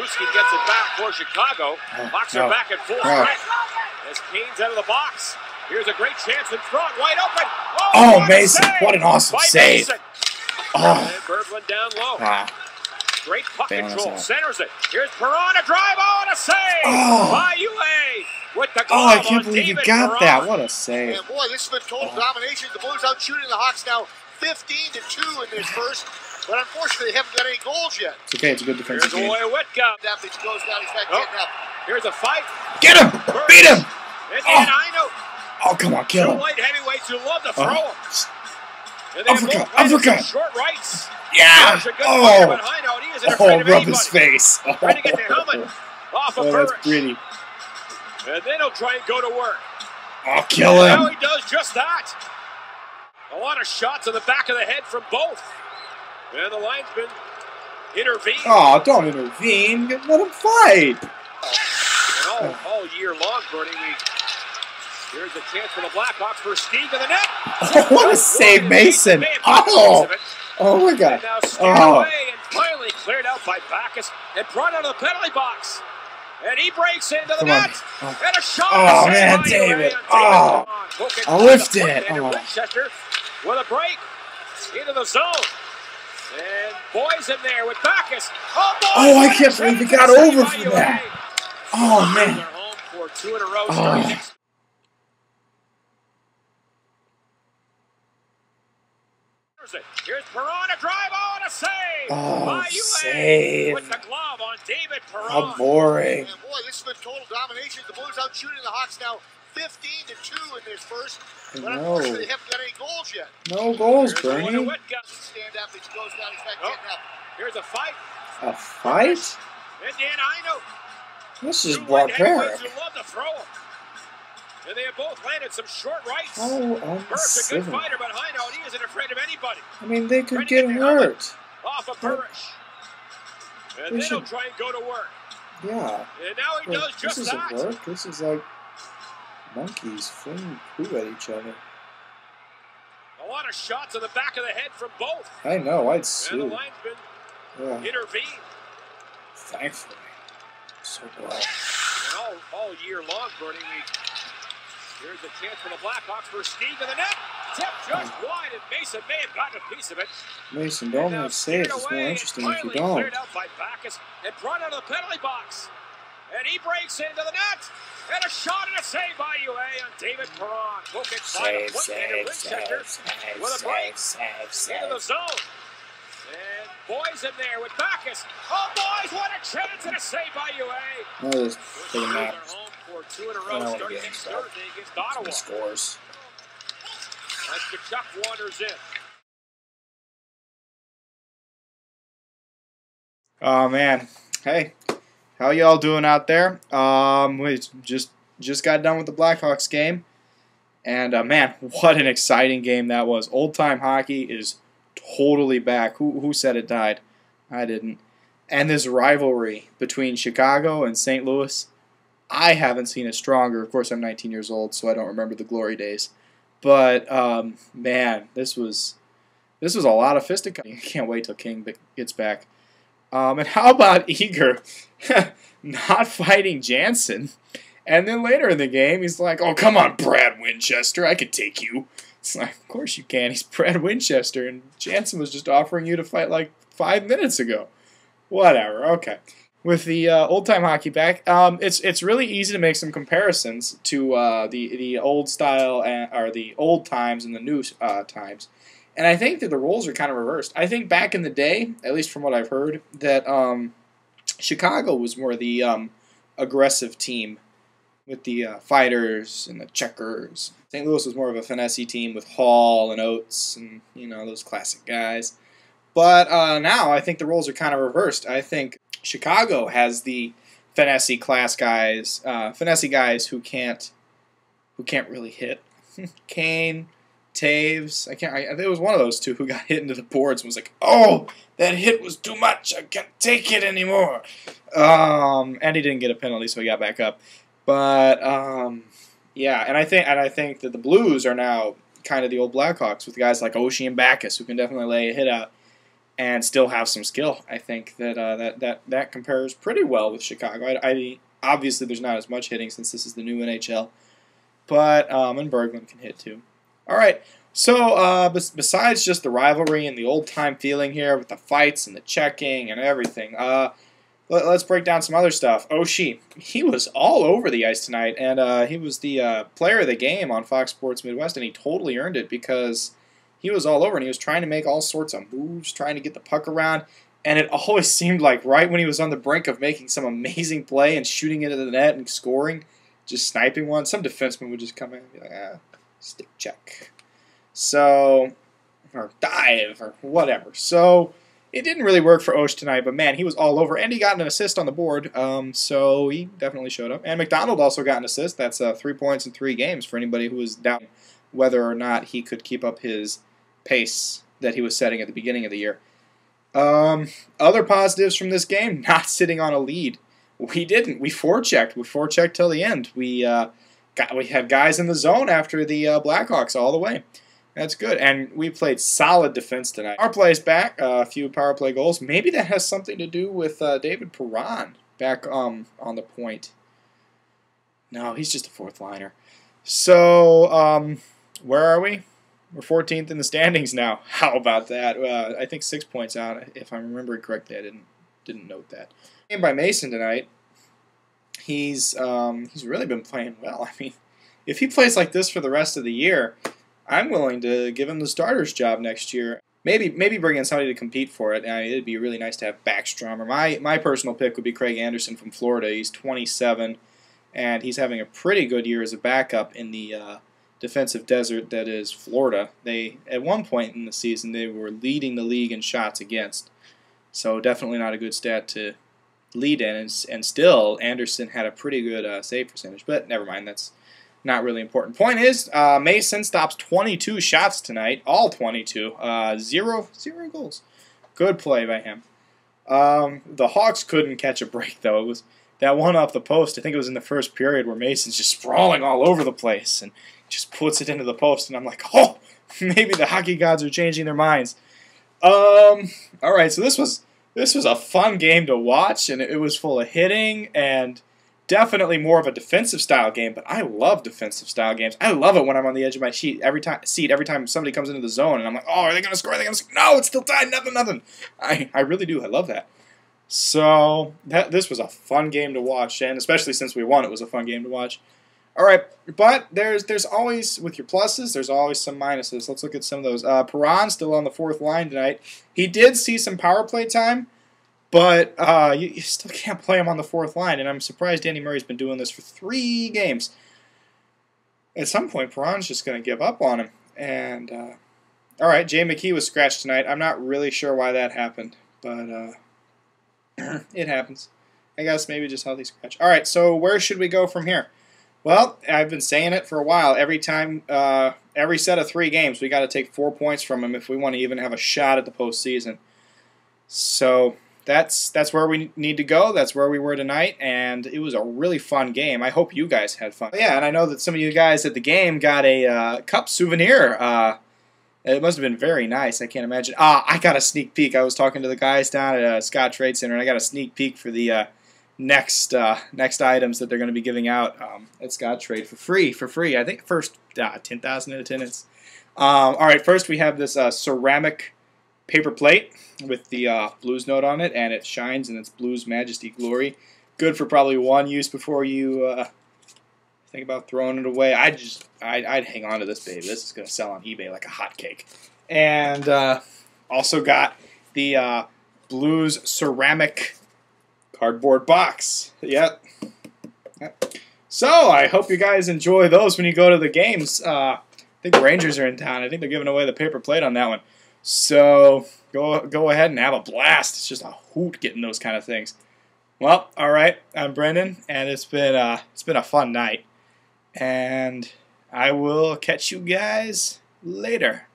Bruschi gets it back for Chicago. Hawks are back at full strength. As Kane's out of the box. Here's a great chance in front. Wide open. Oh, Mason. What an awesome save. And Berglund down low. Great puck control. Centers it. Here's Perron. A drive. Oh, and a save by UA. With the glove I can't believe you got that. What a save. And boy, this has been total domination. The Blues out shooting the Hawks now 15-2 in this first. But unfortunately, they haven't got any goals yet. It's okay. It's a good defensive game. Here's Oyewitka. Damage goes down. He's not getting up. Here's a fight. Get him! Beat him! And I know. Oh, come on. Kill him. Two light heavyweights who love to throw him. Uppercut. Short rights. Yeah. Oh, rub his face. Trying to get the helmet off of that's Burris. pretty. And then he'll try and go to work. Oh, kill him. Now he does just that. A lot of shots on the back of the head from both. And the linesman intervened. Oh, don't intervene. Let him fight. And all year long, Bernie, here's a chance for the Blackhawks for Steve to the net. Oh, what a save, Mason. Oh my God. And now scared away and finally cleared out by Backus and brought out of the penalty box. And he breaks into the net. And a shot. Oh, man, David. Oh, I lifted it. Winchester with a break into the zone. And boys in there with Backus. Oh, I can't believe he got over for that. Oh, man. They're home for 2 in a row. Here's Perron, a drive on a save. By save. with the glove on David Perron. How boring. And boy, this has been total domination. The Blues out shooting the Hawks now 15-2 in this first. But unfortunately, they haven't got any goals yet. No goals, Bernie. Stand up, he goes down, he's not getting up. Here's a fight. A fight? And Dan Ino. This is barbaric. Who love to throw him. And they have both landed some short rights. Oh, Burris, a good fighter, but Hino, he isn't afraid of anybody. I mean, they could get hurt. Off of Burris. And then he'll try and go to work. Yeah. And now he does just that. This isn't work. This is like monkeys flinging poo at each other. A lot of shots on the back of the head from both. I know. I'd sue. And the linesman intervened. Thankfully. So glad. And all year long, Bernie, here's a chance for the Blackhawks for Steve in the net. Tip just wide, and Mason may have gotten a piece of it. Mason, don't make saves. It's more interesting if you don't. Cleared out by Backus and brought out of the penalty box. And he breaks into the net. And a shot and a save by UA on David Perron. Save. With a break into the zone. And boys in there with Backus. Oh, boys, what a chance and a save by UA. No, just take a nap. Home for 2 in a row starting next Thursday against Ottawa. Scores. As Kachuk wanders in. Oh, man. Hey, how y'all doing out there? We just got done with the Blackhawks game. And, man, what an exciting game that was. Old-time hockey is totally back. Who said it died? I didn't. And this rivalry between Chicago and St. Louis, I haven't seen it stronger. Of course, I'm 19 years old, so I don't remember the glory days. But, man, this was a lot of fisticuffs. I can't wait till King gets back. And how about Eager not fighting Jansen? And then later in the game, he's like, oh, come on, Brad Winchester, I could take you. It's like, of course you can. He's Brad Winchester, and Jansen was just offering you to fight like 5 minutes ago. Whatever, okay. With the old-time hockey back, it's really easy to make some comparisons to the old style or the old times and the new times. And I think that the roles are kind of reversed. I think back in the day, at least from what I've heard, that Chicago was more the aggressive team with the fighters and the checkers. St. Louis was more of a finesse team with Hall and Oates and, you know, those classic guys. But now I think the roles are kind of reversed. I think Chicago has the finesse guys who can't really hit. Kane, Taves, it was one of those two who got hit into the boards and was like, oh, that hit was too much, I can't take it anymore. And he didn't get a penalty, so he got back up. But yeah, and I think that the Blues are now kind of the old Blackhawks with guys like Oshie and Backus who can definitely lay a hit out. and still have some skill. I think that that compares pretty well with Chicago. Obviously there's not as much hitting since this is the new NHL, but and Berglund can hit too. All right. So besides just the rivalry and the old-time feeling here with the fights and the checking and everything, let's break down some other stuff. Oshie, he was all over the ice tonight, and he was the player of the game on Fox Sports Midwest, and he totally earned it because he was all over, and he was trying to make all sorts of moves, trying to get the puck around, and it always seemed like right when he was on the brink of making some amazing play and shooting into the net and scoring, just sniping one, some defenseman would just come in and be like, stick check. So, or dive, or whatever. So, it didn't really work for Osh tonight, but man, he was all over, and he got an assist on the board, so he definitely showed up. And McDonald also got an assist. That's 3 points in 3 games for anybody who was doubting whether or not he could keep up his pace that he was setting at the beginning of the year. Other positives from this game, not sitting on a lead. We didn't. We forechecked. We forechecked till the end. We had guys in the zone after the Blackhawks all the way. That's good, and we played solid defense tonight. Our play's back, a few power play goals. Maybe that has something to do with David Perron back on the point. No, he's just a fourth liner. So, where are we? We're 14th in the standings now. How about that? I think 6 points out, if I'm remembering correctly. I didn't note that. Game by Mason tonight. He's really been playing well. I mean, if he plays like this for the rest of the year, I'm willing to give him the starter's job next year. Maybe bring in somebody to compete for it. I mean, it'd be really nice to have Backstrom. Or my personal pick would be Craig Anderson from Florida. He's 27, and he's having a pretty good year as a backup in the defensive desert that is Florida. They at one point in the season they were leading the league in shots against. So definitely not a good stat to lead in. And still, Anderson had a pretty good save percentage. But never mind, that's not really important. Point is, Mason stops 22 shots tonight, all 22, zero goals. Good play by him. The Hawks couldn't catch a break, though. It was that one off the post. I think it was in the first period where Mason's just sprawling all over the place and just puts it into the post, and I'm like, oh, maybe the hockey gods are changing their minds. All right, so this was a fun game to watch, and it was full of hitting and definitely more of a defensive style game, but I love defensive style games. I love it when I'm on the edge of my seat every time somebody comes into the zone and I'm like, oh, are they going to score? Are they going to score? No, it's still tied, nothing. I really do. I love that. So this was a fun game to watch, and especially since we won, it was a fun game to watch. All right, but there's always, with your pluses, there's always some minuses. Let's look at some of those. Perron still on the fourth line tonight. He did see some power play time, but you still can't play him on the fourth line, and I'm surprised Danny Murray's been doing this for 3 games. At some point, Perron's just going to give up on him. And all right, Jay McKee was scratched tonight. I'm not really sure why that happened, but it happens. I guess maybe just healthy scratch. All right, so where should we go from here? Well, I've been saying it for a while. Every time, every set of 3 games, we got to take 4 points from him if we want to even have a shot at the postseason. So that's where we need to go. That's where we were tonight, and it was a really fun game. I hope you guys had fun. Yeah, and I know that some of you guys at the game got a cup souvenir. It must have been very nice. I can't imagine. I got a sneak peek. I was talking to the guys down at Scott Trade Center, and I got a sneak peek for the next items that they're going to be giving out at Scott Trade for free. I think first 10,000 in attendance. All right, first we have this ceramic paper plate with the Blues note on it, and it shines in its Blues Majesty glory. Good for probably one use before you think about throwing it away. I'd hang on to this baby. This is going to sell on eBay like a hotcake. And also got the Blues ceramic cardboard box. Yep. So I hope you guys enjoy those when you go to the games. I think the Rangers are in town. I think they're giving away the paper plate on that one. So go ahead and have a blast. It's just a hoot getting those kind of things. Well, all right. I'm Brendan, and it's been a fun night. And I will catch you guys later.